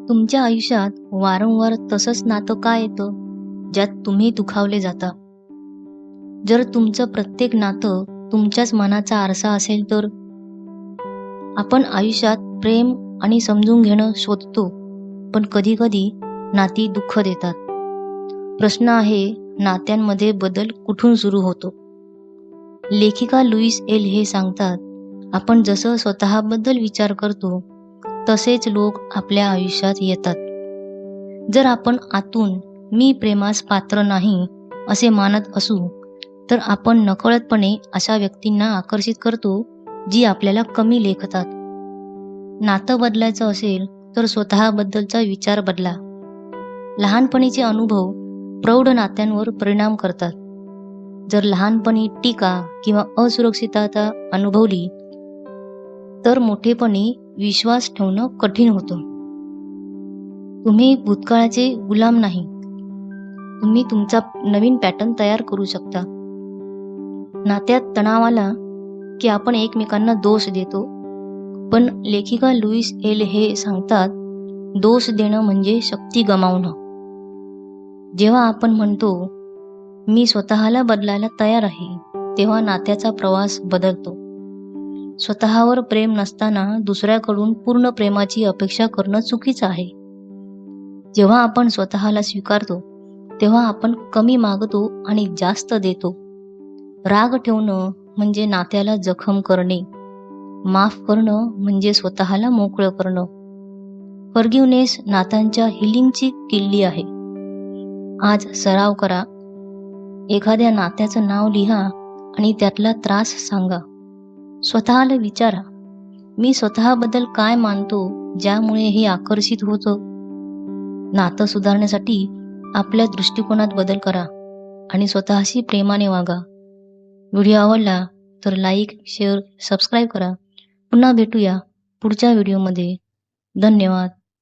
तुमच्या आयुष्यात वारंवार तसंच नातं का येतं ज्यात तुम्ही दुखावले जाता? जर तुमचं प्रत्येक नातं तुमच्याच मनाचा आरसा असेल तर? आपण आयुष्यात प्रेम आणि समजून घेणं शोधतो, पण कधी कधी नाती दुःख देतात. प्रश्न आहे, नात्यांमध्ये बदल कुठून सुरू होतो? लेखिका लुईस एल हे सांगतात, आपण जसं स्वतःबद्दल विचार करतो तसेच लोक आपल्या आयुष्यात येतात. जर आपण आतून मी प्रेमास पात्र नाही असे मानत असू, तर आपण नकळतपणे अशा व्यक्तींना आकर्षित करतो जी आपल्याला कमी लेखतात. नातं बदलायचं असेल तर स्वतःबद्दलचा विचार बदला. लहानपणीचे अनुभव प्रौढ नात्यांवर परिणाम करतात. जर लहानपणी टीका किंवा असुरक्षितता अनुभवली तर मोठेपणी विश्वास ठेवणं कठीण होतं. तुम्ही भूतकाळाचे गुलाम नाही, तुम्ही तुमचा नवीन पॅटर्न तयार करू शकता. नात्यात तणाव आला की आपण एकमेकांना दोष देतो, पण लेखिका लुईस एल हे सांगतात, दोष देणं म्हणजे शक्ती गमावणं. जेव्हा आपण म्हणतो मी स्वतःला बदलायला तयार आहे, तेव्हा नात्याचा प्रवास बदलतो. स्वतःवर प्रेम नसताना दुसऱ्याकडून पूर्ण प्रेमाची अपेक्षा करणं चुकीचं आहे. जेव्हा आपण स्वतःला स्वीकारतो तेव्हा आपण कमी मागतो आणि जास्त देतो. राग ठेवणं म्हणजे नात्याला जखम करणे, माफ करणं म्हणजे स्वतःला मोकळं करणं. फॉरगिव्हनेस नात्यांच्या हिलिंगची किल्ली आहे. आज सराव करा. एखाद्या नात्याचं नाव लिहा आणि त्यातला त्रास सांगा. स्वतःला विचारा, मी स्वतःबद्दल काय मानतो ज्यामुळे हे आकर्षित होतं? नातं सुधारण्यासाठी आपल्या दृष्टिकोनात बदल करा आणि स्वतःशी प्रेमाने वागा. व्हिडिओ आवडला तर लाईक, शेअर, सबस्क्राईब करा. पुन्हा भेटूया पुढच्या व्हिडिओमध्ये. धन्यवाद.